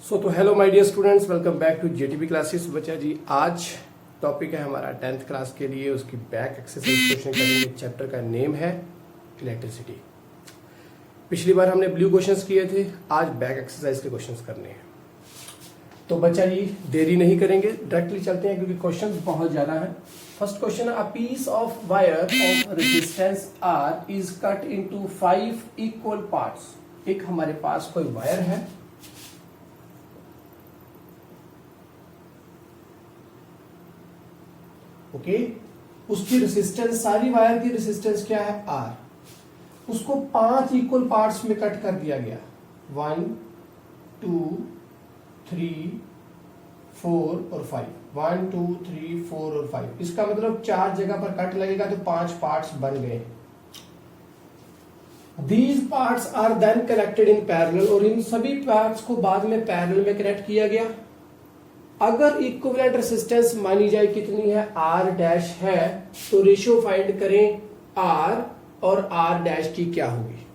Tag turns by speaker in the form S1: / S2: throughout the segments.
S1: तो hello my dear students, welcome back to JTB classes. बच्चा जी, आज टॉपिक है हमारा 10th क्लास के लिए, उसकी बैक एक्सरसाइज क्वेश्चन करेंगे। चैप्टर का नेम है इलेक्ट्रिसिटी। पिछली बार हमने ब्लू क्वेश्चंस किए थे, आज बैक एक्सरसाइज के क्वेश्चंस करने हैं। तो बच्चा जी देरी नहीं करेंगे, डायरेक्टली चलते हैं क्योंकि क्वेश्चंस बहुत ज्यादा हैं। First question, a piece of wire of resistance R is cut into 5 equal parts. एक हमारे पास कोई वायर है, ओके उसकी रेजिस्टेंस, सारी वायर की रेजिस्टेंस क्या है, आर। उसको 5 इक्वल पार्ट्स में कट कर दिया गया, 1 2 3 4 और 5। 1 2 3 4 और 5, इसका मतलब 4 जगह पर कट लगेगा तो 5 पार्ट्स बन गए। These parts are then connected in parallel, और इन सभी पार्ट्स को बाद में पैरेलल में कनेक्ट किया गया। अगर इक्विवेलेंट रेजिस्टेंस मानी जाए कितनी है, आर डैश है, तो रेशियो फाइंड करें आर और आर डैश की क्या होगी।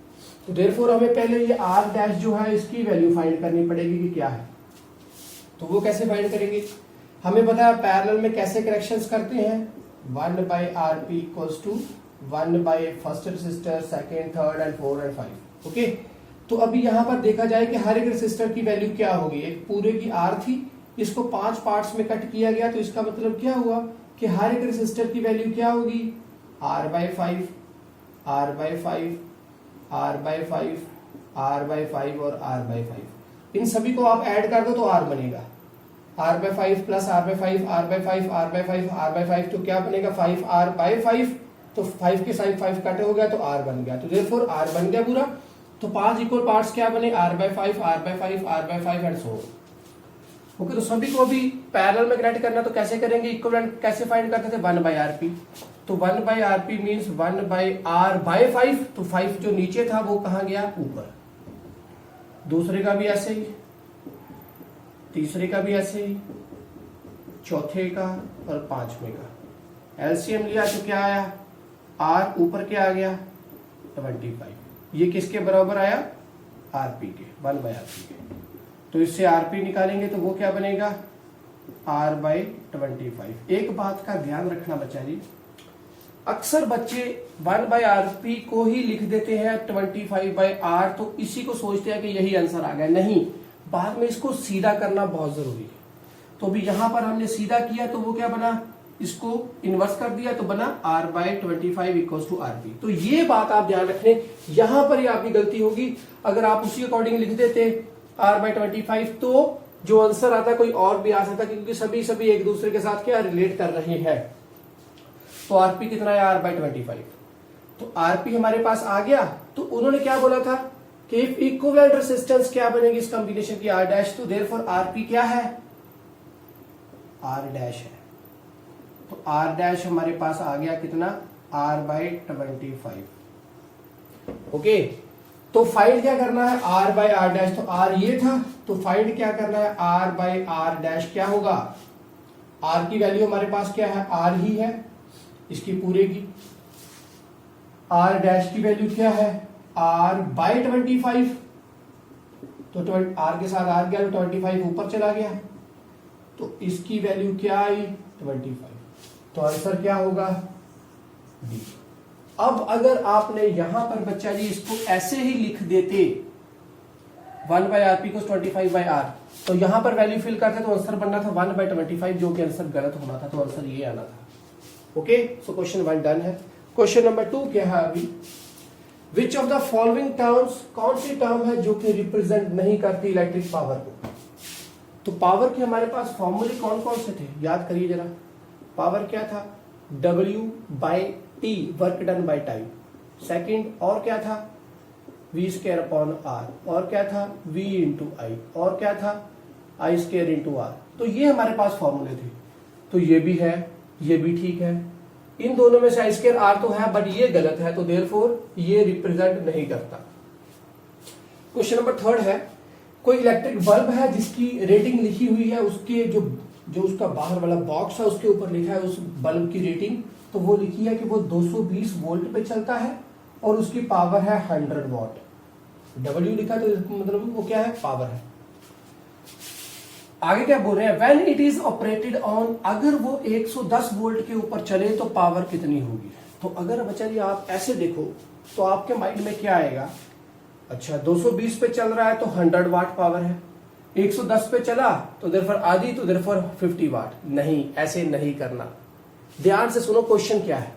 S1: तो देयरफॉर हमें पहले ये आर डैश जो है इसकी वैल्यू फाइंड करनी पड़ेगी कि क्या है। तो वो कैसे फाइंड करेंगे, हमें पता है पैरेलल में कैसे कनेक्शंस करते हैं, 1/rp equals to 1 by first resistor, second, third and 4 and 5। Okay, तो अभी यहां पर देखा जाए कि हर एक रेजिस्टर की वैल्यू क्या होगी। एक पूरे की आर थी, इसको 5 पार्ट्स में कट किया गया, तो इसका मतलब क्या हुआ कि हर एक रेजिस्टर की वैल्यू क्या होगी, r/5, r/5, r/5, r/5 और r/5। इन सभी को आप ऐड कर दो तो r बनेगा, r/5 plus r/5, r/5, r/5, r/5, तो क्या बनेगा 5r/5। तो 5 के साइड 5 कट हो गया तो r बन गया, तो देयरफॉर r बन गया पूरा। तो 5 इक्वल पार्ट्स क्या बने, r/5, r/5, r/5 and so. Okay, तो सभी को अभी पैरेलल में कनेक्ट करना, तो कैसे करेंगे, इक्विवेलेंट कैसे फाइंड करते थे, 1/rp। तो 1/rp मींस 1/r/5। तो 5 जो नीचे था वो कहां गया, ऊपर। दूसरे का भी ऐसे ही, तीसरे का भी ऐसे ही, चौथे का और पांचवे का। एलसीएम लिया तो क्या आया, r ऊपर क्या आ गया, 25। ये किसके बराबर आया, rp के, 1/rp के। तो इससे rp निकालेंगे तो वो क्या बनेगा, r/25। एक बात का ध्यान रखना बच्चा जी, अक्सर बच्चे 1/rp को ही लिख देते हैं 25/r, तो इसी को सोचते हैं कि यही आंसर आ गया। नहीं, बाद में इसको सीधा करना बहुत जरूरी है। तो अभी यहां पर हमने सीधा किया तो वो क्या बना, इसको इन्वर्स कर दिया तो बना r/25 इक्वल्स टू rp। तो ये बात आप ध्यान रखें, यहां पर ही आपकी गलती होगी। अगर आप उसी अकॉर्डिंग लिख देते r/25 तो जो आंसर आता कोई और भी आ सकता, क्योंकि सभी एक दूसरे के साथ क्या रिलेट कर रहे हैं। तो rp कितना है, r/25। तो rp हमारे पास आ गया। तो उन्होंने क्या बोला था कि इफ इक्विवेलेंट रेजिस्टेंस क्या बनेगी इस कॉम्बिनेशन की, r डैश। तो देयरफॉर rp क्या है, r डैश है। तो r डैश हमारे पास आ गया कितना, r/25। ओके, तो फाइंड क्या करना है, r/r डैश। तो r ये था, तो फाइंड क्या करना है, r/r डैश क्या होगा। r की वैल्यू हमारे पास क्या है, r ही है, इसकी पूरे की। r डैश की वैल्यू क्या है, r/25। तो r के साथ r गया तो 25 ऊपर चला गया, तो इसकी वैल्यू क्या आई, 25। तो आंसर क्या होगा, डी। अब अगर आपने यहां पर बच्चा जी इसको ऐसे ही लिख देते 1/rp को 25/r, तो यहां पर वैल्यू फिल करते तो आंसर बनना था 1/25, जो कि आंसर गलत होना था, तो आंसर ये आना था। ओके, सो क्वेश्चन 1 डन है। क्वेश्चन नंबर 2 क्या है अभी, which of the following terms, कौन सी टर्म है जो कि रिप्रेजेंट नहीं करती इलेक्ट्रिक पावर को। तो पावर के हमारे पास फॉर्मूले कौन कौन से थे, याद करिए जरा। पावर क्या था, W/T, work done by time. Second और क्या था, v²/r, और क्या था, v/I, और क्या था, I²/r। तो ये हमारे पास फॉर्मूले थे। तो ये भी है, ये भी ठीक है। इन दोनों में से I²/r तो है, बट ये गलत है, तो देयरफॉर ये रिप्रेजेंट नहीं करता। क्वेश्चन नंबर 3 है, कोई इलेक्ट्रिक बल्ब है जिसकी रेटिंग लिखी हुई है, उसके जो उसका बाहर वाला बॉक्स है उसके ऊपर लिखा है उस बल्ब की रेटिंग। तो वो लिखी है कि वो 220 वोल्ट पे चलता है और उसकी पावर है 100 वॉट। W लिखा तो मतलब वो क्या है, पावर है। आगे क्या बोल रहे हैं, when it is operated on, अगर वो 110 वोल्ट के ऊपर चले तो पावर कितनी होगी। तो अगर बच्चा जी आप ऐसे देखो तो आपके माइंड में क्या आएगा, अच्छा 220 पे चल रहा है तो 100 वाट पावर है, 110 पे चला तो देयरफॉर आधी, तो देयरफॉर 50 वाट। नहीं, ऐसे नहीं करना। ध्यान से सुनो क्वेश्चन क्या है।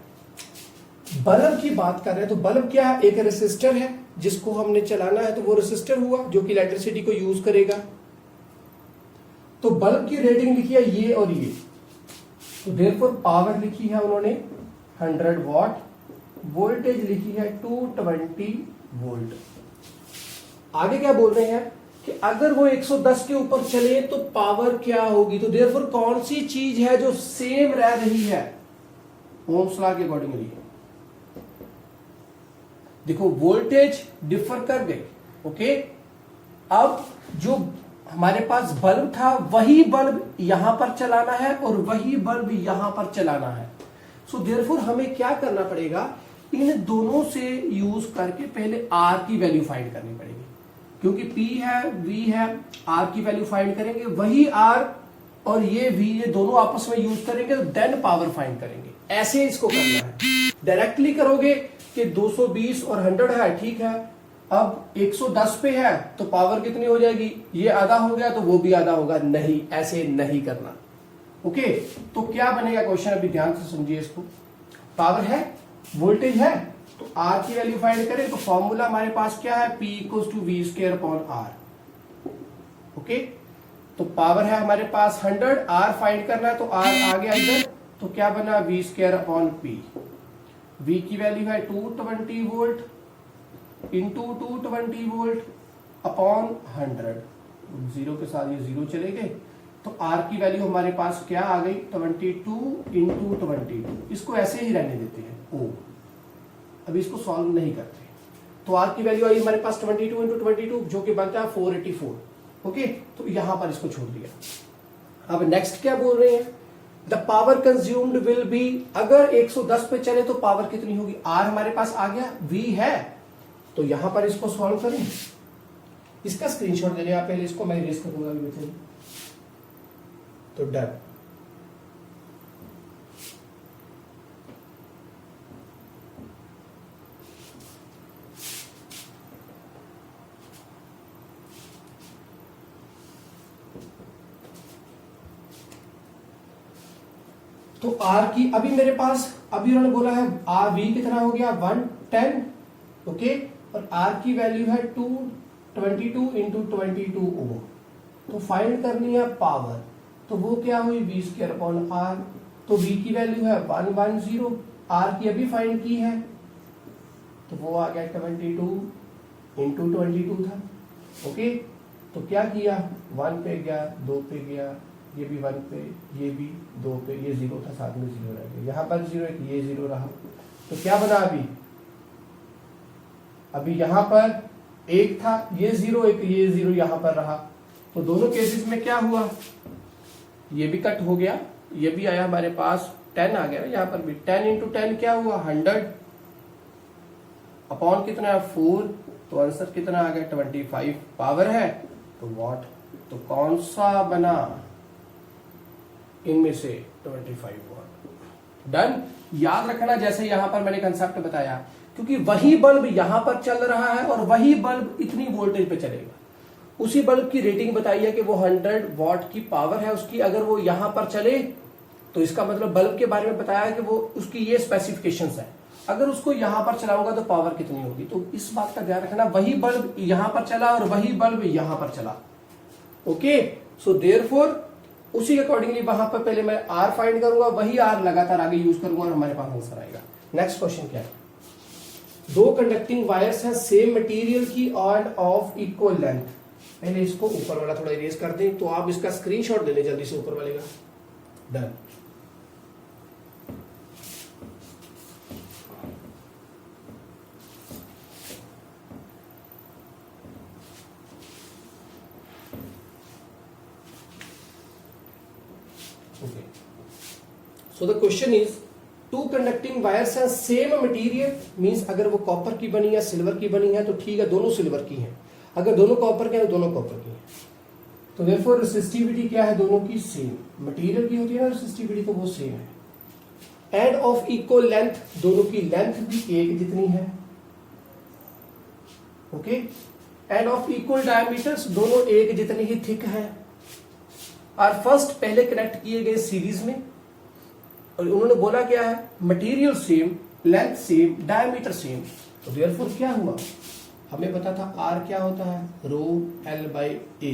S1: बल्ब की बात कर रहे हैं तो बल्ब क्या है, एक रेसिस्टर है जिसको हमने चलाना है, तो वो रेसिस्टर हुआ जो कि इलेक्ट्रिसिटी को यूज करेगा। तो बल्ब की रेटिंग लिखी है ये और ये, तो देयरफॉर पावर लिखी है उन्होंने 100 वॉट, वोल्टेज लिखी है 220 वोल्ट। आगे क्या बोल रहे हैं कि अगर वो 110 के ऊपर चले तो पावर क्या होगी। तो देयरफॉर कौन सी चीज है जो सेम रह रही है ओम्स लॉ के अकॉर्डिंगली। देखो वोल्टेज डिफर कर गए, ओके। अब जो हमारे पास बल्ब था वही बल्ब यहां पर चलाना है और वही बल्ब यहां पर चलाना है। सो देयरफॉर हमें क्या करना पड़ेगा, इन दोनों से यूज करके पहले आर की वैल्यू फाइंड करनी पड़ेगी, क्योंकि P है V है, R की वैल्यू फाइंड करेंगे, वही R और ये V ये दोनों आपस में यूज करेंगे तो देन पावर फाइंड करेंगे। ऐसे इसको करना है। डायरेक्टली करोगे कि 220 और 100 है, ठीक है, अब 110 पे है तो पावर कितनी हो जाएगी, ये आधा हो गया तो वो भी आधा होगा। नहीं, ऐसे नहीं करना, ओके। तो क्या बनेगा क्वेश्चन, अभी ध्यान से समझिए इसको। पावर है, वोल्टेज है, तो R की वैल्यू फाइंड करें तो फॉर्मूला हमारे पास क्या है, P equals to V²/R, okay. तो पावर है हमारे पास 100, R फाइंड करना है तो R आ गया इधर, तो क्या बना V²/P। V की वैल्यू है 220 volt into 220 volt upon 100, zero के साथ ये जीरो चले गए, तो R की वैल्यू हमारे पास क्या आ गई, 22 इंटू 22। इसको ऐसे ही रहने देते हैं O, अभी इसको सॉल्व नहीं करते। तो R की वैल्यू आई हमारे पास 22 इंटू 22 जो कि बनता है 484, ओके। तो यहां पर इसको छोड़ दिया। अब नेक्स्ट क्या बोल रहे हैं, the power consumed will be, अगर 110 पे चले तो पावर कितनी होगी। R हमारे पास आ गया, V है, तो यहां पर इसको सॉल्व करें। इसका स्क्रीनशॉट ले लें आप पहले, इसको मैं इरेज करूंगा अभी, तो डन। तो R की अभी मेरे पास, अभी उन्होंने बोला है V कितना हो गया 110, ओके, और R की वैल्यू है 222 इंटू 22 ओम। तो फाइंड करनी है पावर, तो वो क्या हुई V²/R। तो V की वैल्यू है 110, R की अभी फाइंड की है तो वो आ गया 22 इंटू 22 था, ओके। तो क्या किया, 1 पे गया, 2 पे गया, ये भी 1 पे, ये भी 2 पे, ये 0 था, साथ में 0 रह गया, यहाँ पर 0 एक, ये 0 रहा। तो क्या बना अभी यहाँ पर 1 था, ये 0 एक, ये 0 यहाँ पर रहा। तो दोनों केसेस में क्या हुआ, ये भी कट हो गया, ये भी आया हमारे पास 10 आ गया, यहाँ पर भी 10 इंटू 10 क्या हुआ 100 अपॉन कितना है 4, तो आंसर कितना आ गया 25 पावर है तो वॉट। तो कौन सा बना इनमें से 25 वॉट। डन। याद रखना जैसे यहां पर मैंने कंसेप्ट बताया, क्योंकि वही बल्ब यहां पर चल रहा है और वही बल्ब इतनी वोल्टेज पे चलेगा। उसी बल्ब की रेटिंग बताई है कि वो 100 वॉट की पावर है उसकी, अगर वो यहां पर चले तो इसका मतलब बल्ब के बारे में बताया है कि वो उसकी ये स्पेसिफिकेशंस है, अगर उसको यहां पर चलाऊंगा तो पावर कितनी होगी। तो इस बात का ध्यान रखना, वही बल्ब यहां पर चला और वही बल्ब यहां पर चला, ओके। सो देयरफॉर उसी के अकॉर्डिंगली वहां पर पहले मैं R फाइंड करूंगा, वही R लगातार आगे यूज करूंगा और हमारे पास आंसर आएगा। नेक्स्ट क्वेश्चन क्या है, दो कंडक्टिंग वायर्स हैं सेम मटेरियल की एंड ऑफ इक्वल लेंथ। पहले इसको ऊपर वाला थोड़ा इरेज कर दें, तो आप इसका स्क्रीनशॉट ले लें जल्दी से ऊपर वाले का। Done. Okay. So the question is, two conducting wires हैं सेम मटेरियल, मींस अगर वो कॉपर की बनी है सिल्वर की बनी है तो ठीक है, दोनों सिल्वर की हैं। अगर दोनों कॉपर के हैं तो दोनों कॉपर की हैं। तो देयरफॉर रेसिस्टिविटी क्या है दोनों की सेम, मटेरियल की होती है ना रेसिस्टिविटी तो वो सेम है। एंड ऑफ इक्वल लेंथ, दोनों की लेंथ भी एक जितनी है। Okay, end of equal diameters, दोनों एक जितनी ही थिक है। और फर्स्ट पहले कनेक्ट किए गए सीरीज में, और उन्होंने बोला क्या है, material same, length same, diameter same. तो देयरफॉर क्या हुआ, हमें पता था आर क्या होता है, रो एल बाई ए।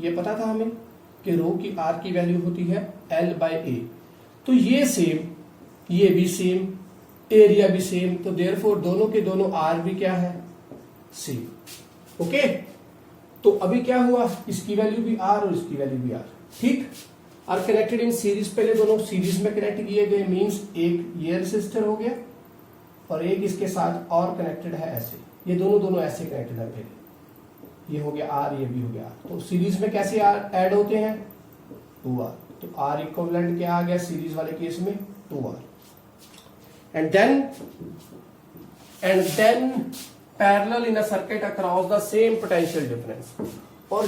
S1: ये पता था हमें कि रो की आर की वैल्यू होती है एल बाई ए। तो ये सेम, ये भी सेम, एरिया भी सेम, तो देयरफॉर दोनों के दोनों आर भी क्या है, सेम। ओके, तो अभी क्या हुआ, इसकी वैल्यू भी आर और इसकी वैल्यू भी आर, ठीक। और कनेक्टेड इन सीरीज, पहले दोनों सीरीज में कनेक्ट किए गए, मींस एक ये रेसिस्टर हो गया और एक इसके साथ और कनेक्टेड है ऐसे, ये दोनों ऐसे कनेक्टेड है, पहले ये हो गया आर, ये भी हो गया आर। तो सीरीज में कैसे आर ऐड होते हैं, 2R। तो आर इक्विवेलेंट क्या आ गया सीरीज वाले केस में, 2R। And then parallel in a circuit across the same potential difference. और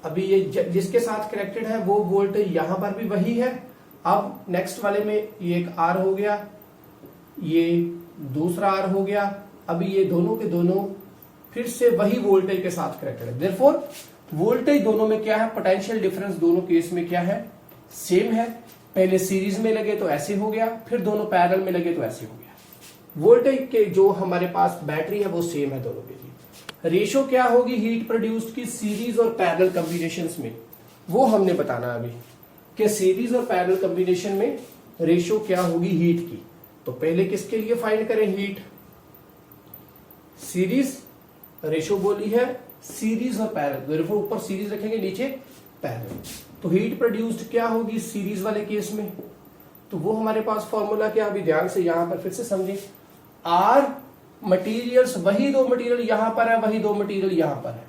S1: अभी ये जिसके साथ कनेक्टेड है वो वोल्टेज यहां पर भी वही है। अब नेक्स्ट वाले में ये एक आर हो गया, ये दूसरा आर हो गया। अभी ये दोनों के दोनों फिर से वही वोल्टेज के साथ कनेक्टेड है। देयरफॉर वोल्टेज दोनों में क्या है, पोटेंशियल डिफरेंस दोनों केस में क्या है, सेम है। पहले सीरीज में लगे तो ऐसे हो गया, फिर दोनों पैरेलल में लगे तो ऐसे हो गया। वोल्टेज के जो हमारे पास बैटरी है वो सेम है दोनों के लिए। रेशो क्या होगी हीट प्रोड्यूस्ड की सीरीज और पैरेलल कॉम्बिनेशंस में, वो हमने बताना अभी कि सीरीज और पैरेलल कॉम्बिनेशन में रेशो क्या होगी हीट की। तो पहले किसके लिए फाइंड करें हीट, सीरीज, रेशो बोली है सीरीज और पैरेलल, तो ऊपर सीरीज रखेंगे नीचे पैरेलल। तो हीट प्रोड्यूस्ड क्या होगी सीरीज वाले केस में, तो वो हमारे पास फॉर्मूला क्या, अभी ध्यान से यहां पर फिर से समझे। आर मटीरियल्स, वही दो मटीरियल यहां पर है, वही दो मटीरियल यहां पर है,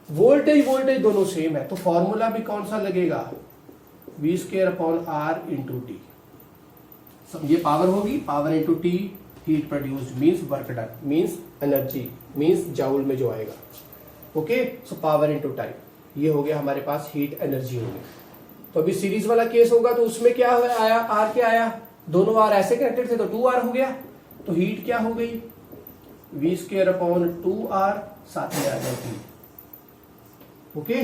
S1: वोल्टेज दोनों सेम है, तो फॉर्मूला भी कौन सा लगेगा, V square upon R into T. ये पावर होगी, power into T, heat produced means work done, means energy, means joule में जो आएगा। Okay, so power into time, ये हो गया हमारे पास हीट एनर्जी हो गया। तो अभी सीरीज वाला केस होगा तो उसमें क्या आया, आर क्या आया, दोनों आर ऐसे कनेक्टेड थे तो 2R हो गया। तो हीट क्या हो गई, वी स्क्वायर अपॉन 2R, साथ में आ गया टी। ओके,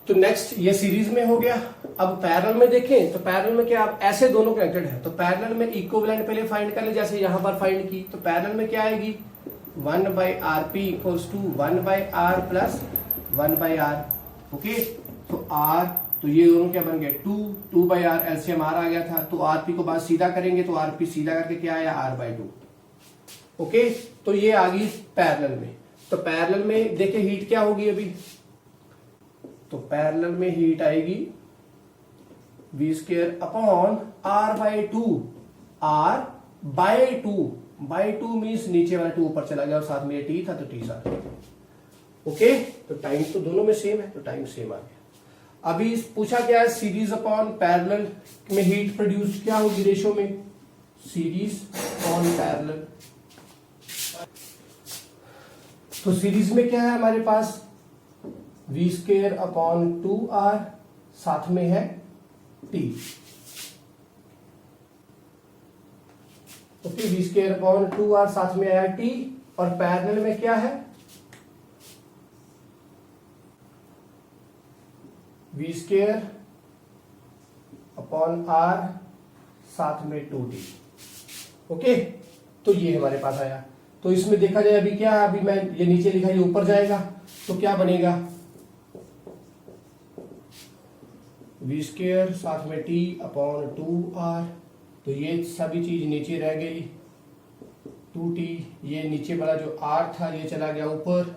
S1: तो नेक्स्ट ये सीरीज में हो गया। अब पैरेलल में देखें तो पैरेलल में क्या, आप ऐसे दोनों कनेक्टेड है तो पैरेलल में इक्विवेलेंट पहले फाइंड कर ले, जैसे यहां पर फाइंड की। तो पैरेलल में क्या आएगी, 1/RP equals to 1/R plus 1/R। Okay, तो R, तो ये दोनों क्या बन गए 2/R, एलसीएम R आ गया था, तो RP को बाद सीधा करेंगे तो RP सीधा करके क्या आया R/2। ओके, तो ये आ गई पैरेलल में। तो पैरेलल में देखिए हीट क्या होगी अभी, तो पैरेलल में हीट आएगी we square upon R/2, R/2 means नीचे वाला 2 ऊपर चला गया और साथ में ये T था तो T साथ। ओके, तो टाइम तो दोनों में सेम है, तो टाइम सेम आ गया। अभी पूछा क्या है, सीरीज अपॉन पैरेलल में हीट प्रोड्यूस क्या होगी रेशो में, सीरीज अपॉन पैरेलल। तो सीरीज में क्या है हमारे पास, वी स्क्वायर अपॉन 2R, साथ में है T। Okay, V square upon 2R, साथ में आया T। और पैरेलल में क्या है, वी स्क्वायर अपॉन R, साथ में 2T। ओके, तो ये हमारे पास आया। तो इसमें देखा जाए अभी क्या, अभी मैं ये नीचे लिखा ये ऊपर जाएगा तो क्या बनेगा, वी स्क्वायर साथ में T अपॉन 2R। तो ये सभी चीज नीचे रह गई, 2T, ये नीचे वाला जो R था ये चला गया ऊपर।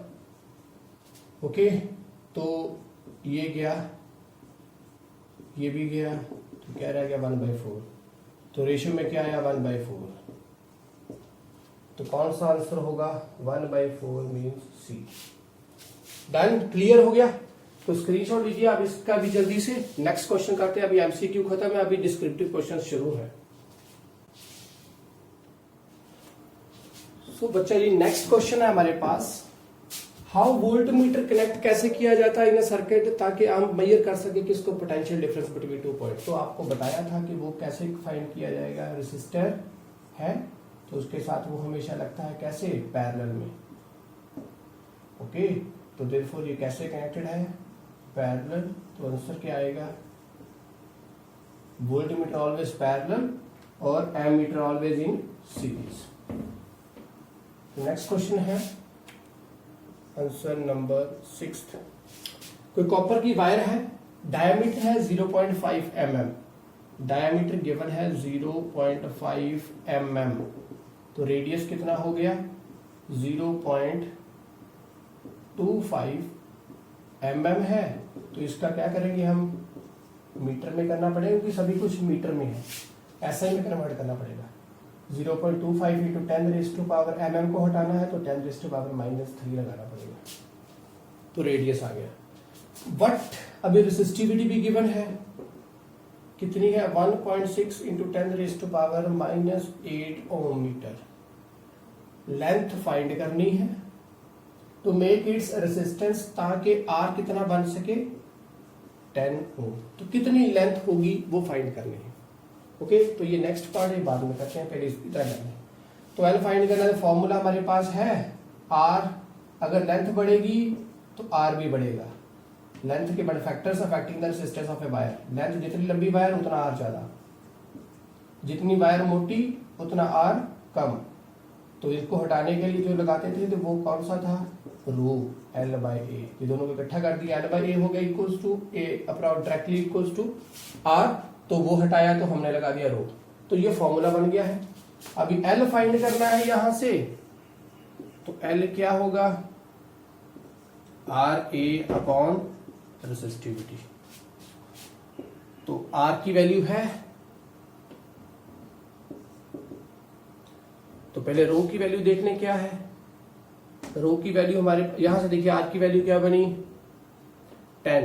S1: ओके, तो ये गया, ये भी गया, तो क्या रह गया 1/4। तो रेशियो में क्या आया 1/4। तो कौन सा आंसर होगा, 1/4 मीन्स सी। डन, क्लियर हो गया। तो स्क्रीनशॉट लीजिए आप इसका भी जल्दी से। नेक्स्ट क्वेश्चन करते हैं, अभी एमसीक्यू खत्म है, अभी डिस्क्रिप्टिव क्वेश्चन शुरू है। सो बच्चा जी नेक्स्ट क्वेश्चन है हमारे पास, हाउ वोल्ट मीटर कनेक्ट कैसे किया जाता है इन सर्किट, ताकि आप मेजर कर सके कि इसको पोटेंशियल डिफरेंस बिटवीन 2 पॉइंट। तो आपको बताया था कि वो कैसे फाइंड किया जाएगा। रेसिस्टर है तो उसके साथ वो हमेशा लगता है कैसे, पैरेलल में। ओके, तो देयरफॉर ये कैसे कनेक्टेड है, पैरेलल। तो आंसर क्या आएगा, वोल्ट मीटर ऑलवेज पैरेलल और ammeter always in series. Next question है आंसर नंबर 6। कोई कॉपर की वायर है, डायमीटर है 0.5 mm, डायमीटर गिवन है 0.5 mm, तो रेडियस कितना हो गया 0.25 mm है। तो इसका क्या करेंगे हम, मीटर में करना पड़ेगा क्योंकि सभी कुछ मीटर में है, ऐसा ही में कन्वर्ट करना पड़ेगा। 0.25 इंटू 10⁻⁻, mm को हटाना है तो 10⁻⁻³ लगाना पड़ेगा, तो रेडियस आ गया। बट अभी रेसिस्टिविटी भी गिवन है, कितनी है 1.6 इंटू 10⁻⁻8 ओम मीटर। लेंथ फाइंड करनी है तो मेक इट्स रेसिस्टेंस, ताकि R कितना बन सके 10 ओम। तो कितनी लेंथ होगी वो फाइंड करनी है। ओके, तो ये नेक्स्ट पार्ट है, बाद में करते हैं, पहले इतना करना है। तो L फाइंड करना है, फॉर्मूला हमारे पास है R, अगर लेंथ बढ़ेगी तो R भी बढ़ेगा। लेंथ के बड़े factors affecting the resistance of a wire. Length जितनी लंबी वायर उतना R ज्यादा, जितनी वायर मोटी उतना R कम। तो इसको हटाने के लिए जो लगाते थे तो वो कौन सा था, रो L/A। ये दोनों को इकट्ठा कर दिया, L/A हो गया equals to A approx directly equals to R, तो वो हटाया तो हमने लगा दिया रो। तो ये फॉर्मूला बन गया है। अभी L फाइंड करना है यहां से, तो L क्या होगा, RA अपॉन रेसिस्टिविटी। तो R की वैल्यू है, तो पहले रो की वैल्यू देखने क्या है। रो की वैल्यू हमारे यहां से देखिए, R की वैल्यू क्या बनी 10।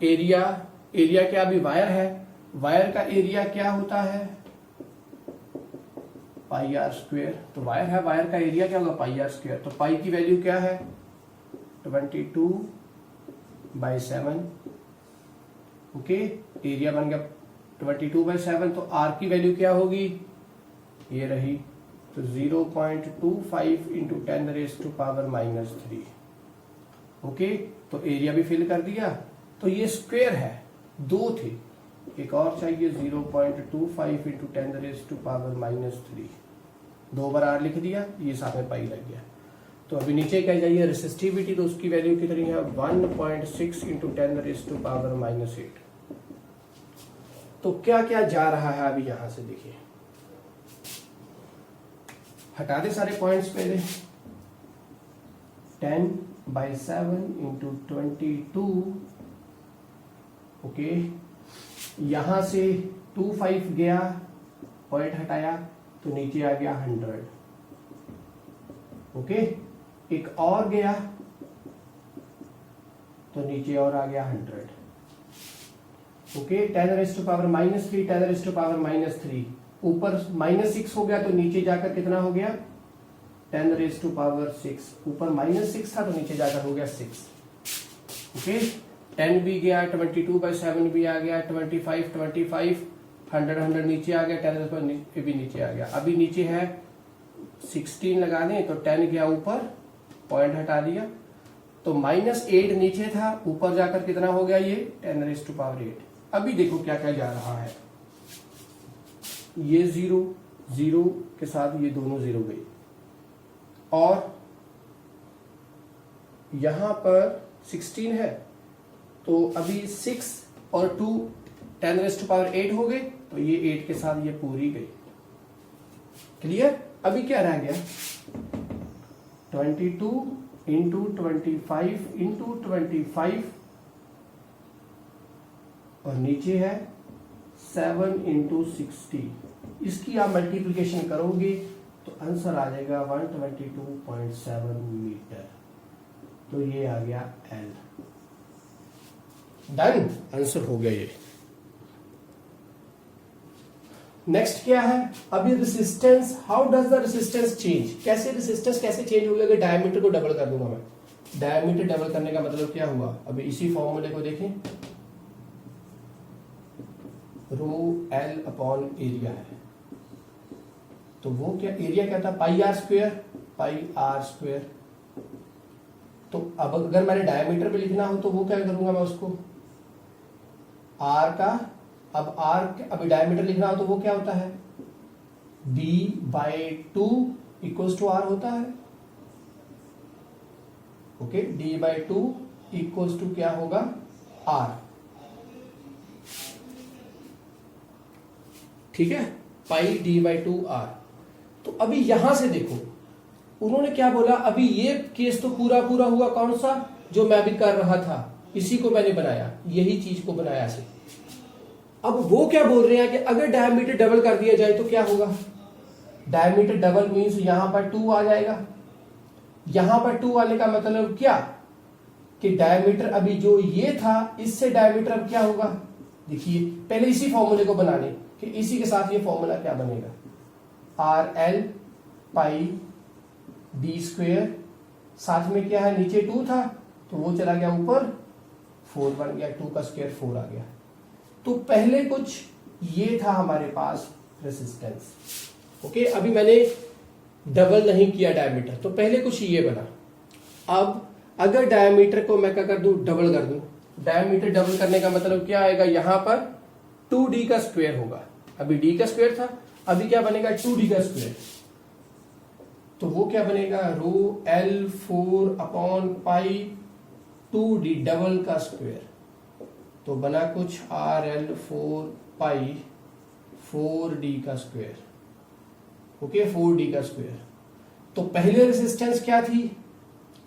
S1: एरिया, एरिया क्या, अभी वायर है, वायर का एरिया क्या होता है πr²। तो वायर है, वायर का एरिया क्या होगा πr²। तो पाई की वैल्यू क्या है 22/7। ओके, एरिया बन गया 22/7। तो R की वैल्यू क्या होगी, ये रही, तो 0.25 इंटू 10⁻⁻3। ओके, तो एरिया भी फिल कर दिया। तो ये स्क्वायर है, दो थे, एक और चाहिए 0.25 इंटू 10⁻⁻3। 2 बार R लिख दिया, ये साथ में पाई लग गया। तो अभी नीचे क्या चाहिए रेसिस्टिविटी, तो उसकी वैल्यू कितनी है 1.6 इंटू 10⁻⁻8। तो क्या क्या जा रहा है अभी यहां से देखिए, हटा दे सारे पॉइंट्स पहले। 10/7 इंटू 22। ओके, यहां से 25 गया, पॉइंट हटाया तो नीचे आ गया 100। ओके, एक और गया तो नीचे और आ गया 100। ओके, 10⁻⁻3 10⁻⁻3, ऊपर -6 हो गया तो नीचे जाकर कितना हो गया 10⁻6। ऊपर -6 था तो नीचे जाकर हो गया 6। ओके, 10 भी गया, 22/7 भी आ गया, 25 100 नीचे आ गया, 10 भी नीचे आ गया। अभी नीचे है 16 लगा दें तो 10 गया ऊपर, पॉइंट हटा दिया, तो -8 नीचे था, ऊपर जाकर कितना हो गया ये 10⁻8। अभी देखो क्या क्या जा रहा है, ये 0 के साथ ये दोनों 0 गई, और यहां पर 16 है तो अभी 6 और 2 10⁻8 हो गए, तो ये 8 के साथ ये पूरी गई। क्लियर। अभी क्या रह गया 22 इंटू 25 इंटू 25, और नीचे है 7 इंटू 60। इसकी आप मल्टीप्लिकेशन करोगे तो आंसर आ जाएगा 122.7 मीटर। तो ये आ गया L। डन, आंसर हो गया ये। नेक्स्ट क्या है, अभी resistance, how does the resistance change, कैसे रेसिस्टेंस कैसे चेंज होगा, अगर डायमीटर को डबल कर दूंगा मैं। डायमीटर डबल करने का मतलब क्या हुआ, अभी इसी फॉर्मूले को देखें, रो एल अपॉन एरिया है, तो वो क्या एरिया क्या था, pi r square, pi r square. तो अब अगर मैंने डायमीटर पे लिखना हो तो वो क्या करूंगा मैं उसको, आर का, अब आर अभी डायमीटर लिखना हो तो वो क्या होता है, d/2 इक्वल्स टू आर होता है। ओके, d/2 इक्वल्स टू क्या होगा, आर। ठीक है, पाई d/2 आर। तो अभी यहां से देखो उन्होंने क्या बोला, अभी ये केस तो पूरा पूरा हुआ, कौन सा, जो मैं भी कर रहा था, इसी को मैंने बनाया, यही चीज को बनाया से। अब वो क्या बोल रहे हैं कि अगर डायमीटर डबल कर दिया जाए तो क्या होगा, डायमीटर डबल मीन्स यहां पर 2 आ जाएगा। यहां पर 2 आने का मतलब क्या, कि डायमीटर अभी जो ये था इससे डायमीटर अब क्या होगा, देखिए पहले इसी फॉर्मूले को बना लें कि इसी के साथ ये फॉर्मूला क्या बनेगा, आर एल पाई डी स्क्वेयर, साथ में क्या है, नीचे 2 था तो वो चला गया ऊपर, 4 बन गया, 2 का स्क्वायर 4 आ गया। तो पहले कुछ ये था हमारे पास रेसिस्टेंस। ओके, अभी मैंने डबल नहीं किया डायमीटर, तो पहले कुछ ये बना। अब अगर डायमीटर को मैं क्या कर दूं, डबल कर दूं, डायमीटर डबल करने का मतलब क्या आएगा, यहां पर 2d का स्क्वायर होगा, अभी d का स्क्वायर था, अभी क्या बनेगा 2d का स्क्वायर, तो वो क्या बनेगा, rho L 4 upon pi 2d double का स्क्वायर, तो बना कुछ आर एल 4 पाई 4d का स्क्वायर। ओके, 4d का स्क्वायर। तो पहले रेजिस्टेंस क्या थी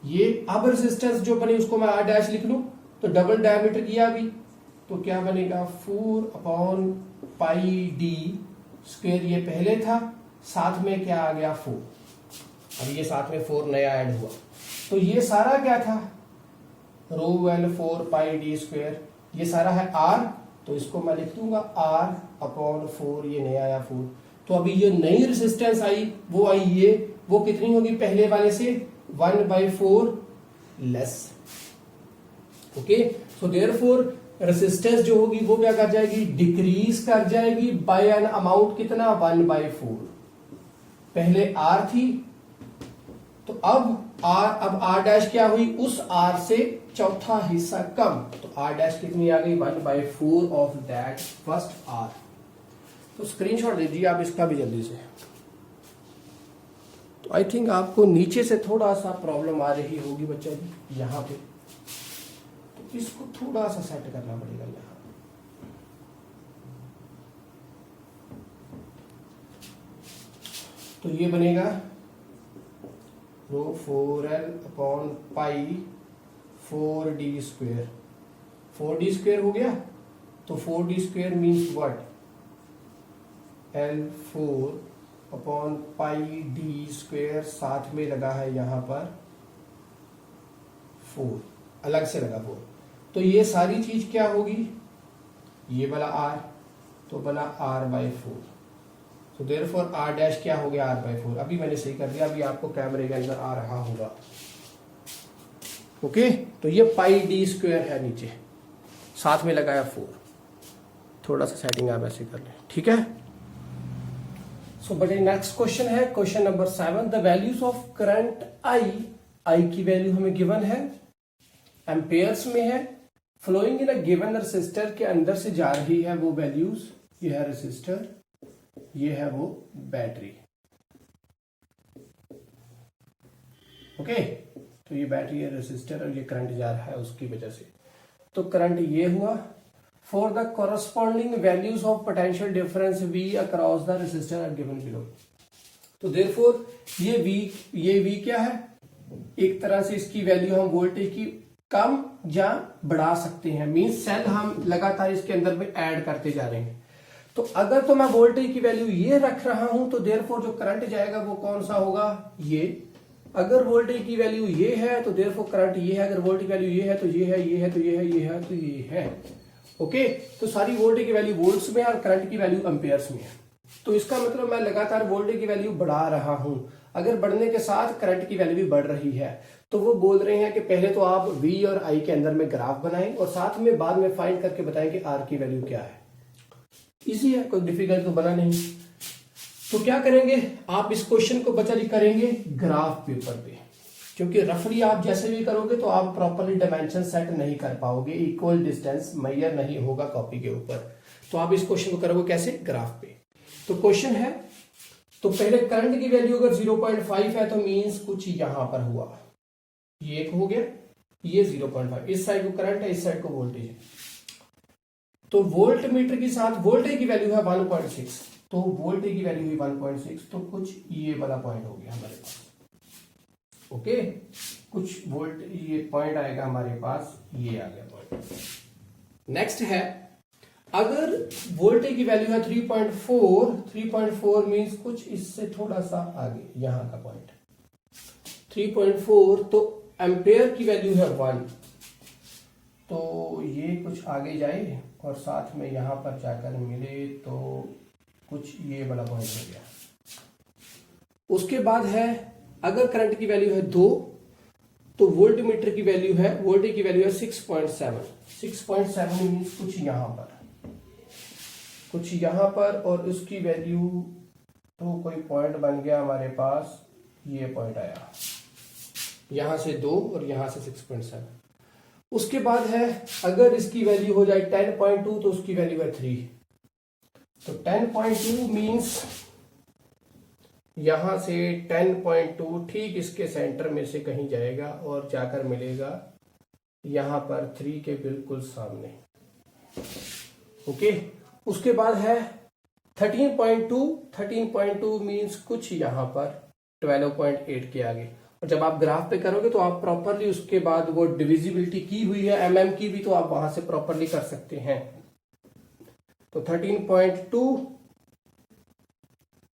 S1: ये, अब रेजिस्टेंस जो बनी उसको मैं आर डैश लिख लूं, तो डबल डायमीटर किया अभी, तो क्या बनेगा 4 अपॉन पाई डी स्क्वायर, ये पहले था, साथ में क्या आ गया 4, अब ये साथ में 4 नया ऐड हुआ, तो ये सारा क्या था, रो एल 4 पाई डी स्क्वायर, ये सारा है आर, तो इसको मैं लिख दूंगा आर अपॉन 4, ये नया आया 4। तो अभी ये नई रेजिस्टेंस आई, वो आई ये, वो कितनी होगी पहले वाले से, 1/4 less. Okay, so therefore resistance जो होगी वो क्या कर जाएगी, डिक्रीज कर जाएगी बाय एन अमाउंट कितना, 1/4। पहले आर थी, तो अब आर डैश क्या हुई, उस आर से चौथा हिस्सा कम, तो आर डैश कितनी आ गई, 1/4 ऑफ दैट फर्स्ट आर। तो स्क्रीनशॉट दीजिए आप इसका भी जल्दी से। तो आई थिंक आपको नीचे से थोड़ा सा प्रॉब्लम आ रही होगी बच्चा जी, यहां पे, तो इसको थोड़ा सा सेट करना पड़ेगा यहां। तो ये बनेगा रो 4l upon pi 4d square, 4d square हो गया, तो 4d square means what, l4 upon pi D square, साथ में लगा है यहां पर 4, अलग से लगा 4, तो ये सारी चीज क्या होगी, ये वाला r, तो बना r/4, तो देयरफॉर r डैश क्या हो गया, r/4। अभी मैंने सही कर दिया, अभी आपको कैमरे के अंदर आ रहा होगा। ओके, तो ये पाई डी स्क्वेयर है नीचे, साथ में लगाया 4, थोड़ा सा सेटिंग आप ऐसे कर लें, ठीक है। सो बटे नेक्स्ट क्वेश्चन है question number 7, the values of current I की वैल्यू हमें गिवन है, एम्पेयर्स में है, flowing in a given resistor के अंदर से जा रही है वो वैल्यूज, ये है रेसिस्टर, ये है वो बैटरी। ओके, तो ये बैटरी है रेसिस्टर और ये करंट जा रहा है उसकी वजह से, तो करंट ये हुआ। For the corresponding values of potential difference V across the resistor R given below. तो देयरफॉर ये V क्या है, एक तरह से इसकी वैल्यू हम वोल्टेज की कम या बढ़ा सकते हैं, मींस सेल हम लगातार इसके अंदर में ऐड करते जा रहे हैं। तो अगर तो मैं वोल्टेज की वैल्यू ये रख रहा हूं, तो देयरफॉर जो करंट जाएगा वो कौन सा होगा, ये। अगर वोल्टेज की वैल्यू ये है तो देयरफॉर करंट ये है, अगर वोल्टेज की वैल्यू ये है तो ये है, ये है तो ये है, ये है तो ये है। ओके, तो सारी वोल्टेज की वैल्यू वोल्ट्स में है और करंट की वैल्यू एम्पेयर्स में है। तो इसका मतलब मैं लगातार वोल्टेज की वैल्यू बढ़ा रहा हूं। अगर बढ़ने के साथ करंट की वैल्यू भी बढ़ रही है तो वो बोल रहे हैं कि पहले तो आप V और I के अंदर में ग्राफ बनाएं और साथ में बाद में फाइंड करके बताएं कि R की वैल्यू क्या है। इजी है, कोई डिफिकल्ट तो बना नहीं। तो क्या करेंगे, आप इस क्वेश्चन को बचा करेंगे ग्राफ पेपर पे, क्योंकि रफली आप जैसे भी करोगे तो आप प्रॉपरली डायमेंशन सेट नहीं कर पाओगे, इक्वल डिस्टेंस मेजर नहीं होगा कॉपी के ऊपर। तो आप इस क्वेश्चन को करोगे कैसे, ग्राफ पे। तो क्वेश्चन है, तो पहले करंट की वैल्यू अगर 0.5 है तो मींस कुछ यहां पर हुआ, ये एक हो गया, ये 0.5, इस साइड को करंट है, इस साइड को वोल्टेज है। तो वोल्ट मीटर के साथ वोल्टेज की वैल्यू है 1.6, तो वोल्टेज की वैल्यू हुई 1.6, तो कुछ ये वाला पॉइंट हो गया हमारे पास। ओके, कुछ वोल्ट ये पॉइंट आएगा हमारे पास, ये आ गया पॉइंट। नेक्स्ट है, अगर वोल्टेज की वैल्यू है 3.4 मींस कुछ इससे थोड़ा सा आगे, यहां का पॉइंट 3.4, तो एम्पेयर की वैल्यू है 1, तो ये कुछ आगे जाए और साथ में यहां पर जाकर मिले तो कुछ ये वाला पॉइंट हो गया। उसके बाद है, अगर करंट की वैल्यू है 2 तो वोल्ट मीटर की वैल्यू है, वोल्टेज की वैल्यू है 6.7 मींस कुछ यहां पर और उसकी वैल्यू, तो कोई पॉइंट बन गया हमारे पास, ये पॉइंट आया यहां से 2 और यहां से 6.7। उसके बाद है, अगर इसकी वैल्यू हो जाए 10.2 तो उसकी वैल्यू है 3, तो 10.2 मींस यहां से 10.2 ठीक इसके सेंटर में से कहीं जाएगा और जाकर मिलेगा यहां पर 3 के बिल्कुल सामने। ओके, उसके बाद है 13.2 मींस कुछ यहां पर 12.8 के आगे। और जब आप ग्राफ पे करोगे तो आप प्रॉपरली उसके बाद वो डिविजिबिलिटी की हुई है mm की भी, तो आप वहां से प्रॉपरली कर सकते हैं। तो 13.2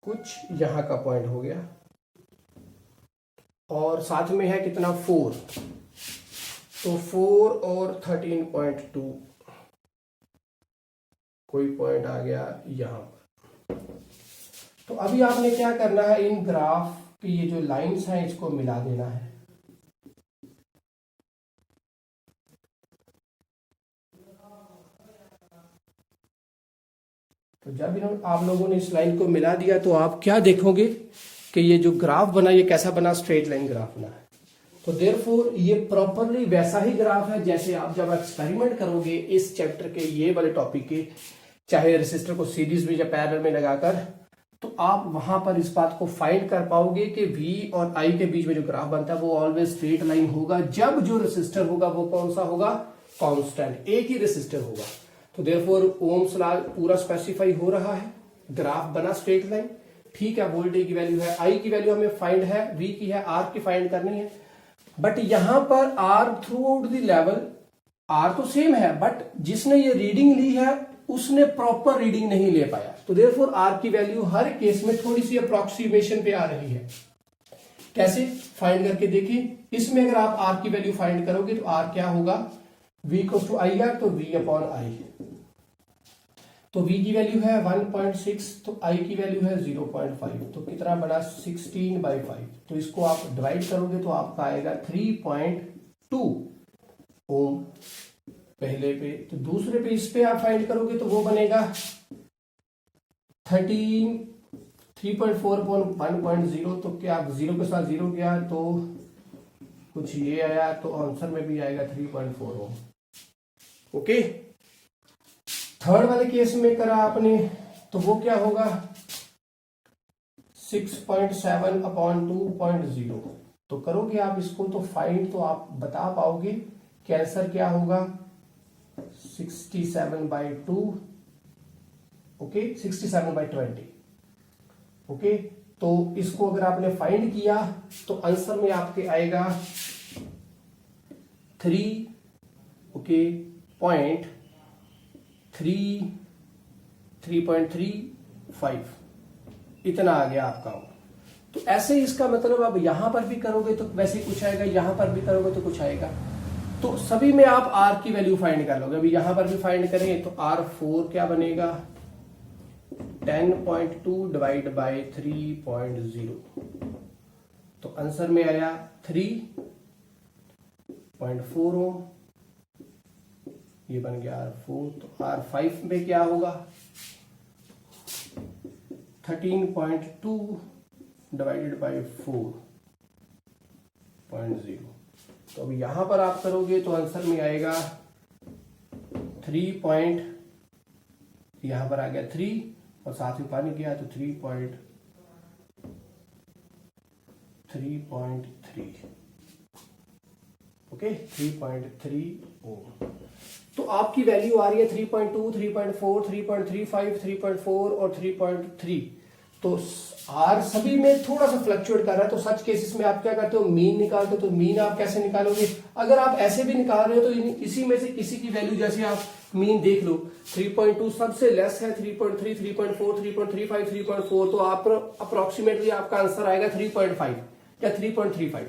S1: कुछ यहां का पॉइंट हो गया और साथ में है कितना 4, तो 4 और 13.2 कोई पॉइंट आ गया यहां पर। तो अभी आपने क्या करना है, इन ग्राफ की ये जो लाइंस हैं इसको मिला देना है। तो जब आप लोगों ने इस लाइन को मिला दिया तो आप क्या देखोगे कि ये जो ग्राफ बना ये कैसा बना, स्ट्रेट लाइन ग्राफ बना है। तो देयरफॉर ये प्रॉपरली वैसा ही ग्राफ है जैसे आप जब एक्सपेरिमेंट करोगे इस चैप्टर के ये वाले टॉपिक के, चाहे रेसिस्टर को सीरीज में या पैरेलल में लगाकर, तो आप वहां पर इस बात को फाइंड कर पाओगे कि V और I के बीच में जो ग्राफ बनता है वो ऑलवेज स्ट्रेट लाइन होगा जब जो रेसिस्टर होगा वो कौन सा होगा, कांस्टेंट, एक ही रेसिस्टर होगा। तो देयरफॉर ओम्स लॉ पूरा स्पेसिफाई हो रहा है, ग्राफ बना स्ट्रेट लाइन। ठीक है, वोल्टेज की वैल्यू है, I की वैल्यू हमें फाइंड है, V की है, R की फाइंड करनी है। बट यहां पर R through out the level, R तो सेम है बट जिसने ये रीडिंग ली है उसने प्रॉपर रीडिंग नहीं ले पाया। तो देयरफॉर R की वैल्यू हर केस में थोड़ी सी अप्रोक्सीमेशन पे आ रही है। कैसे फाइंड करके देखिए, इसमें अगर आप R की वैल्यू फाइंड करोगे तो R क्या होगा, V इक्वल्स टू I है, तो V अपॉन I। तो V की वैल्यू है 1.6, तो I की वैल्यू है 0.5, तो कितना बड़ा 16/5। तो इसको आप डिवाइड करोगे तो आपका आएगा 3.2 ओम पहले पे। तो दूसरे पे इस पे आप फाइंड करोगे तो वो बनेगा 3.4 अपॉन 1.0, तो क्या 0 के साथ 0 गया तो कुछ ये आया, तो आंसर में भी आएगा 3.4 ओम। ओके, थर्ड वाले केस में करा आपने तो वो क्या होगा 6.7 अपॉन 2.0। तो करोगे आप इसको तो फाइंड, तो आप बता पाओगे कि आंसर क्या होगा 67/2। ओके, 67/20। ओके, तो इसको अगर आपने फाइंड किया तो आंसर में आपके आएगा 3.35 इतना आ गया आपका। तो ऐसे इसका मतलब अब यहां पर भी करोगे तो वैसे कुछ आएगा, यहां पर भी करोगे तो कुछ आएगा। तो सभी में आप R की वैल्यू फाइंड कर लोगे। अभी यहां पर भी फाइंड करें तो R4 क्या बनेगा 10.2 डिवाइड बाय 3.0, तो आंसर में आया 3.4 ओम। ये बन गया R4। तो R5 में क्या होगा? 13.2 डिवाइडेड बाय 4.0। तो अब यहां पर आप करोगे तो आंसर में आएगा 3. यहां पर आ गया 3 और साथ में पानी गया तो 3.3। ओके, 3.3 ओम। तो आपकी वैल्यू आ रही है 3.2, 3.4, 3.35, 3.4 और 3.3। तो आर सभी में थोड़ा सा फ्लक्चुएट कर रहा है, तो सच केसेस में आप क्या करते हो? मीन निकालते हो। तो मीन आप कैसे निकालोगे? अगर आप ऐसे भी निकाल रहे हो तो इसी में से किसी की वैल्यू, जैसे आप मीन देख लो, 3.2 सबसे लेस है, 3.3, 3.4, 3.35, 3.4, तो आप अप्रोक्सीमेटली आपका आंसर आएगा 3.5 या 3.35।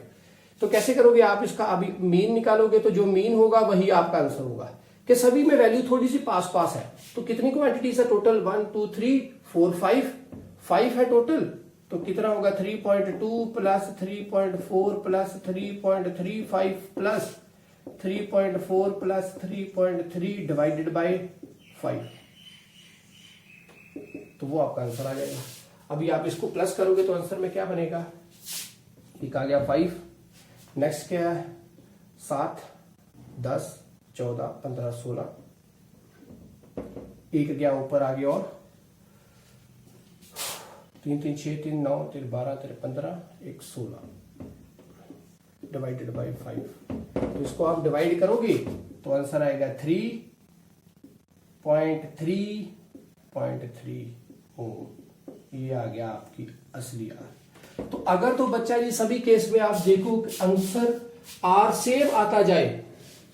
S1: तो कैसे करोगे आप इसका? अभी मीन निकालोगे तो जो मीन होगा वही आपका आंसर होगा, कि सभी में वैल्यू थोड़ी सी पास पास है। तो कितनी क्वांटिटीज है टोटल? 1 2 3 4 5 है टोटल। तो कितना होगा? 3.2 plus 3.4 plus 3.35 plus 3.4 plus 3.3 divided by 5। तो वो आपका आंसर आ जाएगा। अभी आप इसको प्लस करोगे तो आंसर में क्या बनेगा? एक आ गया 5, नेक्स्ट क्या है? 7, 10, 14, 15, 16, एक गया ऊपर आ गया, और 3 3 6 3 9 3 12 3 15 1 16 डिवाइडेड बाय 5। तो इसको आप डिवाइड करोगे तो आंसर आएगा 3.3 ओम। ये आ गया आपकी असली आर। तो अगर तो बच्चा जी सभी केस में आप देखो आंसर आर सेम आता जाए,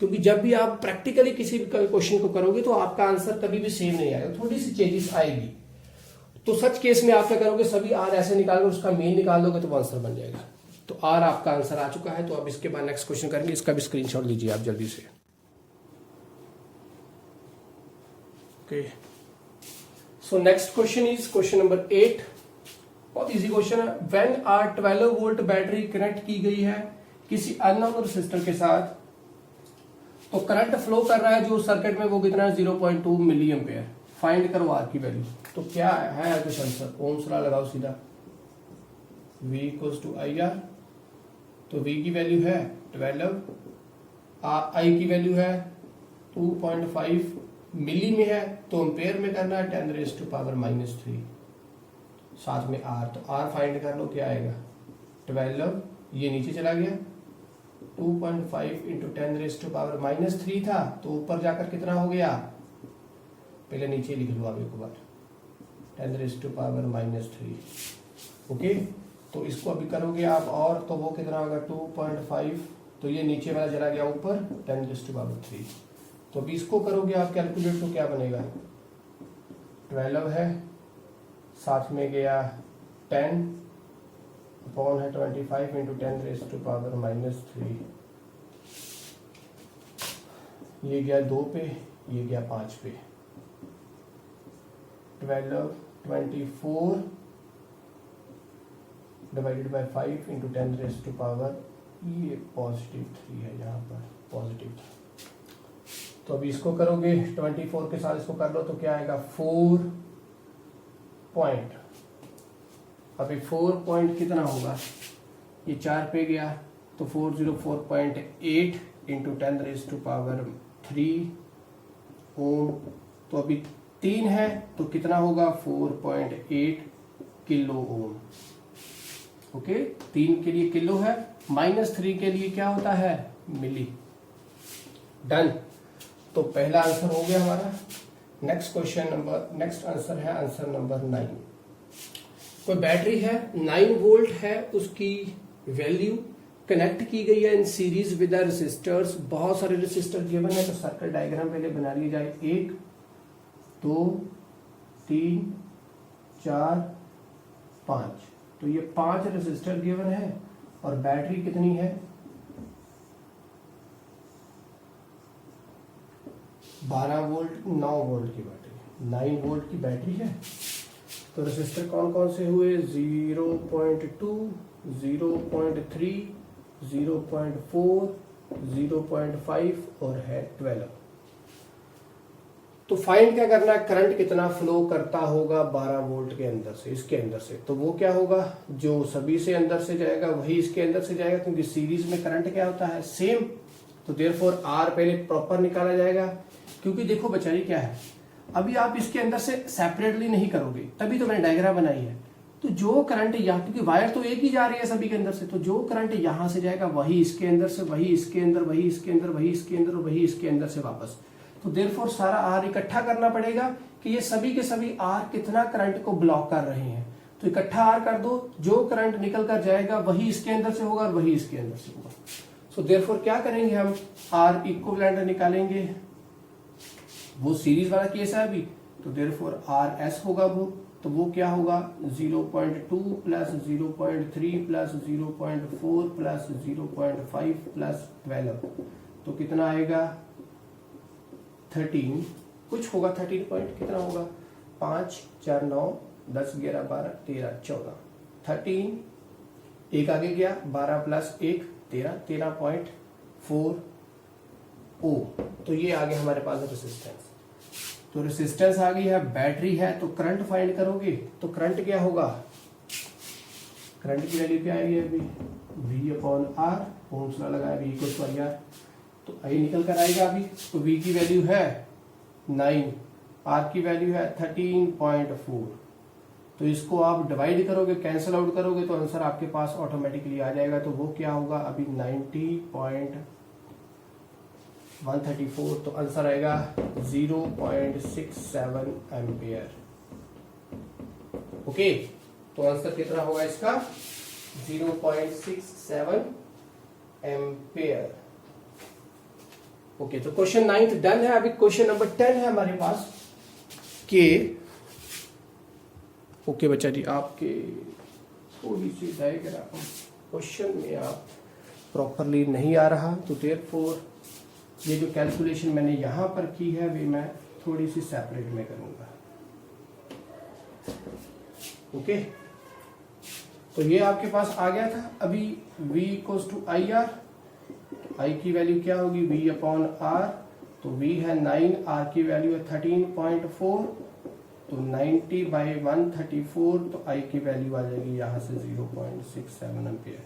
S1: क्योंकि जब भी आप प्रैक्टिकली किसी भी क्वेश्चन को करोगे तो आपका आंसर कभी भी सेम नहीं आएगा, थोड़ी सी चेंजेस आएगी। तो सच केस में आप क्या करोगे? सभी आर ऐसे निकाल कर उसका मीन निकाल दोगे तो वो आंसर बन जाएगा। तो आर आपका आंसर आ चुका है। तो अब इसके बाद नेक्स्ट क्वेश्चन करेंगे, इसका भी स्क्रीनशॉट लीजिए आप जल्दी से। Okay, so next question is question number 8। बहुत इजी क्वेश्चन है। When are 12 volt battery connect की गई है किसी अननोन रेजिस्टर के साथ, तो करंट फ्लो कर रहा है जो सर्किट में वो कितना है? 0.2 मिली एम्पेयर। फाइंड करो आर की वैल्यू। तो क्या है कुछ आंसर? ओम्स लॉ लगाओ सीधा, V equals to I R. तो V की वैल्यू है 12, I की वैल्यू है 2.5 मिली में है, तो एम्पेयर में करना है 10⁻⁻3, साथ में R। तो R फाइंड कर लो, क्या आएगा? 12, ये नीचे चला गया, 2.5 इंटू 10⁻⁻3 था, तो ऊपर जाकर कितना हो गया? पहले नीचे लिख लो आप एक बार, 10⁻⁻3। ओके, तो इसको अभी करोगे आप और, तो वो कितना होगा? 2.5, तो ये नीचे वाला चला गया ऊपर 10⁻3। तो अभी इसको करोगे आप कैलकुलेट, तो क्या बनेगा? 12 है, साथ में गया 10 अपॉन है 25 इंटू 10⁻⁻3। ये गया 2 पे, ये गया 5 पे। 12 24 डिवाइडेड बाय 5 इंटू 10⁻, ये +3 है, यहाँ पर पॉजिटिव था। तो अभी इसको करोगे 24 के साथ इसको कर लो तो क्या आएगा? 4 पॉइंट। अभी 4 पॉइंट कितना होगा? ये 4 पे गया तो 404.8 इंटू 10⁻3 ओम। तो अभी 3 है तो कितना होगा? 4.8 किलो ओम। ओके, 3 के लिए किलो है, -3 के लिए क्या होता है? मिली। डन। तो पहला आंसर हो गया हमारा। नेक्स्ट आंसर है आंसर नंबर 9। कोई बैटरी है 9 वोल्ट है, उसकी वैल्यू कनेक्ट की गई है इन सीरीज विद रेसिस्टर्स। बहुत सारे रेसिस्टर गिवन है, तो सर्किट डायग्राम पहले बना लिया जाए। 1 2 3 4 5। तो ये 5 रेसिस्टर गिवन है और बैटरी कितनी है? 12 वोल्ट 9 वोल्ट की बैटरी, 9 वोल्ट की बैटरी है। तो रेसिस्टर कौन कौन से हुए, 0.2, 0.3, 0.4, 0.5 और है 12। तो फाइंड क्या करना है, करंट कितना फ्लो करता होगा 12 वोल्ट के अंदर से, इसके अंदर से। तो वो क्या होगा, जो सभी से अंदर से जाएगा वही इसके अंदर से जाएगा, क्योंकि सीरीज में करंट क्या होता है, सेम। तो देयरफॉर आर पहले प्रॉपर निकाला जाएगा, क्योंकि देखो बचारी क्या है, अभी आप इसके अंदर से सेपरेटली नहीं करोगे, तभी तो मैंने डायग्राम बनाई है। तो जो करंट यहाँ, क्योंकि वायर तो एक ही जा रही है सभी के अंदर से, तो जो करंट यहां से जाएगा वही इसके अंदर से, वही इसके अंदर, वही इसके अंदर, वही इसके अंदर, वही इसके अंदर से वापस। तो देयरफॉर सारा आर इकट्ठा करना पड़ेगा कि ये सभी के सभी आर कितना करंट को ब्लॉक कर रहे हैं। तो इकट्ठा आर कर दो, जो करंट निकल कर जाएगा वही इसके अंदर से होगा और वही इसके अंदर से होगा। सो देयरफॉर क्या करेंगे, हम आर इक्विवेलेंट निकालेंगे, वो सीरीज वाला केस है अभी। तो देयरफॉर आर एस होगा वो, तो वो क्या होगा, 0.2 प्लस 0.3 प्लस 0.4 प्लस 0.5 प्लस 12, तो कितना आएगा 13 कुछ होगा, 13 पॉइंट कितना होगा, 5 4 9 10 11 12 13 14, 13 एक आगे गया, 12 प्लस 1 13, 13.4 ओ। तो ये आ गया हमारे पास रेसिस्टेंस। तो रेसिस्टेंस आ गई है, बैटरी है, तो करंट फाइंड करोगे तो करंट क्या होगा, करंट की वैल्यू क्या आएगी अभी, V upon R, Ohm's law लगाया, V इक्वल टू IR, तो आई निकल कर आएगा अभी। तो V की वैल्यू है 9, R की वैल्यू है 13.4। तो इसको आप डिवाइड करोगे, कैंसिल आउट करोगे, तो आंसर आपके पास ऑटोमेटिकली आ जाएगा। तो वो क्या होगा अभी 90.134, तो आंसर आएगा 0.67 एम्पियर। ओके, तो आंसर कितना होगा इसका, 0.67 एम्पियर। ओके, तो क्वेश्चन 9 डन है। अभी क्वेश्चन नंबर 10 है हमारे पास के, ओके बच्चा जी, आपके थोड़ी सी डायग्राम क्वेश्चन में आप प्रॉपरली नहीं आ रहा, तो देयरफॉर ये जो कैलकुलेशन मैंने यहां पर की है वे मैं थोड़ी सी सेपरेट में करूंगा। ओके, तो ये आपके पास आ गया था। अभी V equals to IR, I की वैल्यू क्या होगी, V अपॉन R, तो V है 9, R की वैल्यू है 13.4, तो 90/134, तो I की वैल्यू आ जाएगी यहां से 0.67 एम्पियर।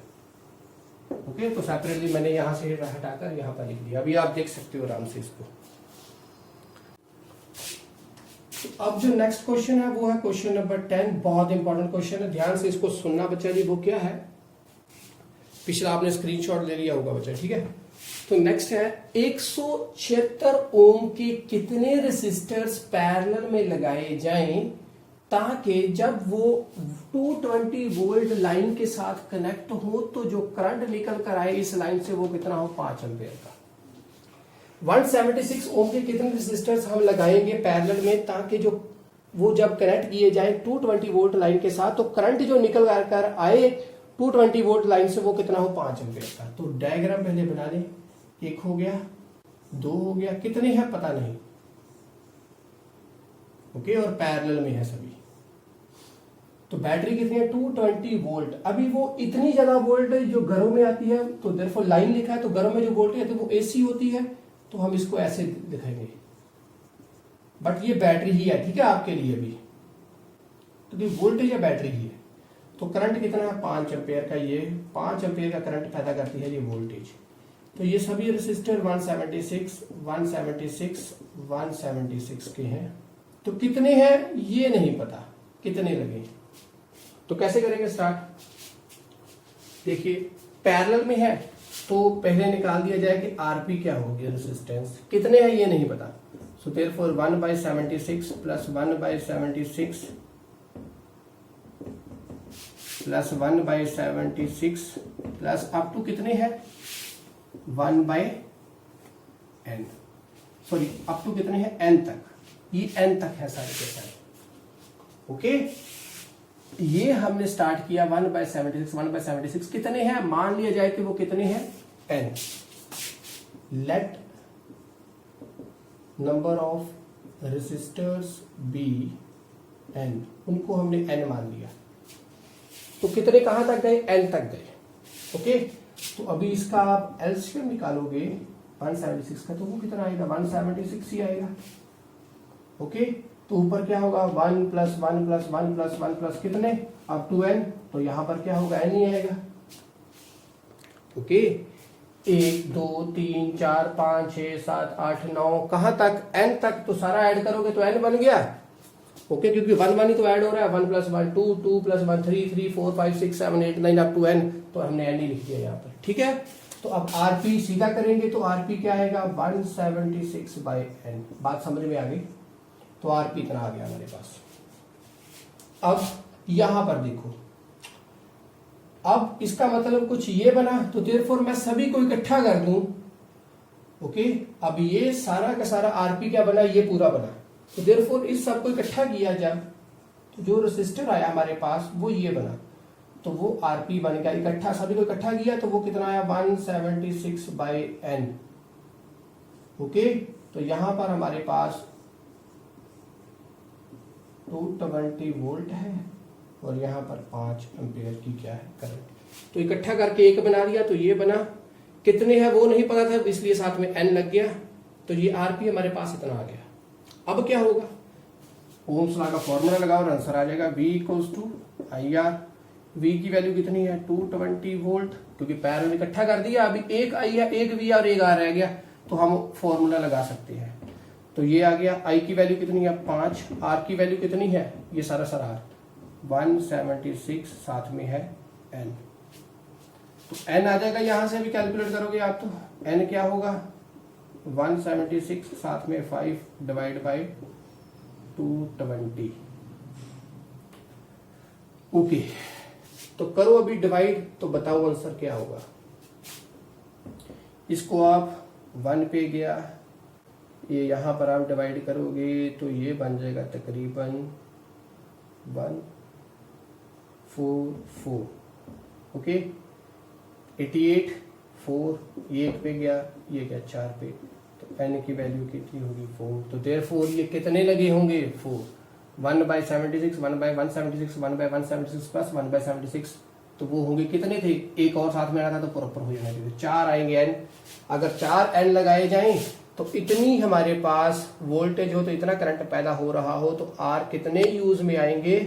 S1: ओके, तो सेपरेटली मैंने यहां से हटाकर यहां पर लिख दिया, अभी आप देख सकते हो आराम से इसको। तो अब जो नेक्स्ट क्वेश्चन है वो है क्वेश्चन नंबर 10, बहुत इंपॉर्टेंट क्वेश्चन है, ध्यान से इसको सुनना बच्चा जी। वो क्या है, पिछला आपने स्क्रीनशॉट ले लिया होगा बच्चा, ठीक है। तो नेक्स्ट है 176 ओम के कितने रेसिस्टर्स पैरेलल में लगाए जाएं ताकि जब वो 220 वोल्ट लाइन के साथ कनेक्ट हो तो जो करंट निकल कर आए इस लाइन से वो कितना हो, 5 एम्पियर का। 176 ओम के कितने रेसिस्टर्स हम लगाएंगे पैरेलल में ताकि जो वो जब कनेक्ट किए जाए 220 वोल्ट लाइन के साथ तो करंट जो निकल कर आए 220 वोल्ट लाइन से वो कितना हो, 5 एम्पियर का। तो डायग्राम पहले बना लें, 1 हो गया, 2 हो गया, कितने हैं पता नहीं। ओके, और पैरेलल में है सभी। तो बैटरी कितनी है, 220 वोल्ट। अभी वो इतनी ज्यादा वोल्ट जो घरों में आती है, तो देयरफॉर लाइन लिखा है, तो घरों में जो वोल्टेज है तो वो AC होती है, तो हम इसको ऐसे दिखाएंगे, बट ये बैटरी ही है, ठीक है आपके लिए भी। तो ये वोल्टेज या बैटरी ही है। तो करंट कितना है, 5 एम्पियर का, ये 5 एम्पियर का करंट पैदा करती है ये वोल्टेज। तो ये सभी रेसिस्टर 176, 176, 176 के हैं। तो कितने हैं ये नहीं पता, कितने लगे। तो कैसे करेंगे स्टार्ट, देखिए पैरेलल में है तो पहले निकाल दिया जाए कि आरपी क्या होगी, रेसिस्टेंस कितने हैं ये नहीं पता। So therefore 1/76 plus 1/76 plus 1/76 plus up to कितने हैं 1/n, सॉरी अप टू कितने हैं n तक, ये n तक है सारे के सारे। ओके, ये हमने स्टार्ट किया 1/76, 1/76 कितने हैं, मान लिया जाए कि वो कितने हैं n। Let number of resistors be n, उनको हमने n मान लिया। तो कितने कहां तक गए, n तक गए। ओके, तो अभी इसका आप एलसीएम निकालोगे 176 का, तो वो कितना आएगा, 176 ही आएगा। ओके, तो ऊपर क्या होगा, 1 प्लस 1 प्लस 1 प्लस 1 प्लस कितने, अब 2n, तो यहां पर क्या होगा, n ही आएगा। ओके, 1 2 3 4 5 6 7 8 9 कहां तक, n तक, तो सारा ऐड करोगे तो n बन गया। ओके, क्योंकि 1 1 ही तो ऐड हो रहा है, 1 plus 1 2 2 plus 1 3 3 4 5 6 7 8 9 up to n, तो हमने n ही लिख दिया यहाँ पर। ठीक है, तो अब rp सीधा करेंगे तो rp क्या आएगा, 176 बाई n। बात समझ में आ गई, तो rp इतना आ गया हमारे पास। अब यहां पर देखो, अब इसका मतलब कुछ ये बना, तो देयरफॉर मैं सभी को इकट्ठा कर दूं। ओके, अब ये सारा का सारा rp क्या बना, ये पूरा बना, तो देयरफॉर इस सब को इकट्ठा किया जब, तो जो रेसिस्टर आया हमारे पास वो ये बना, तो वो rp बन गया। इकट्ठा सभी को इकट्ठा किया तो वो कितना आया, 176 बाई n। ओके, तो यहां पर हमारे पास 220 वोल्ट है और यहां पर 5 एम्पियर की क्या है, करंट। तो इकट्ठा करके एक बना दिया, तो ये बना, कितने हैं वो नहीं पता था, इसलिए साथ में n लग गया, तो ये rp हमारे पास इतना आ गया। अब क्या होगा, ओम्स लॉ का फॉर्मूला लगाओ और आंसर आ जाएगा, V equals to IR। V की वैल्यू कितनी है, 220 वोल्ट, क्योंकि पैरेलल इकट्ठा कर दिया, अभी एक I है, एक V और एक R रह गया, तो हम फॉर्मूला लगा सकते हैं। तो ये आ गया, I की वैल्यू कितनी है 5, R की वैल्यू कितनी है, ये सारा R 176, साथ में है N, तो N आ जाएगा। यहां से भी कैलकुलेट करोगे आप, तो N क्या होगा, 176 साथ में 5 डिवाइड बाई 220। ओके, तो करो अभी डिवाइड, तो बताओ आंसर क्या होगा। इसको आप 1 पे गया, ये यहां पर आप डिवाइड करोगे तो ये बन जाएगा तकरीबन 144। ओके, 88 4, ये 1 पे गया, ये गया 4 पे, तो n की वैल्यू कितनी होगी, 4। तो देयरफॉर ये कितने लगे होंगे, 4। 1/76, 1/176, 1/176 प्लस 1/76, तो वो होंगे कितने थे, एक और साथ में आ रहा था तो प्रॉपर हो जाना चाहिए, 4 आएंगे n। अगर 4 n लगाए जाएं तो इतनी हमारे पास वोल्टेज हो, तो इतना करंट पैदा हो रहा हो, तो R कितने यूज में आएंगे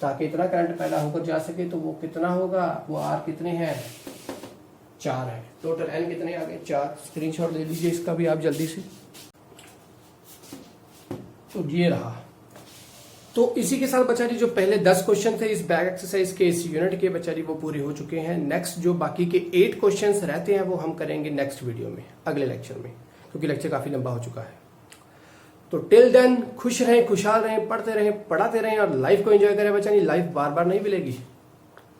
S1: ताकि इतना करंट पैदा होकर जा सके, तो वो कितना होगा, वो R कितने हैं, 4 है। टोटल n कितने आ गए, 4। स्क्रीनशॉट ले लीजिए इसका भी आप जल्दी से। तो ये रहा, तो इसी के साथ बच्चा जी जो पहले 10 क्वेश्चन थे इस बैक एक्सरसाइज के, इस यूनिट के, बच्चा जी वो पूरे हो चुके हैं। नेक्स्ट जो बाकी के 8 क्वेश्चंस रहते हैं वो हम करेंगे नेक्स्ट वीडियो में, अगले लेक्चर में, क्योंकि लेक्चर काफी लंबा हो चुका है। तो टिल देन खुश रहें, खुशहाल रहें, पढ़ते रहें, पढ़ाते रहें और लाइफ को एंजॉय करें। बच्चा जी लाइफ बार बार नहीं मिलेगी,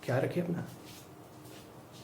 S1: ख्याल रखिए अपना।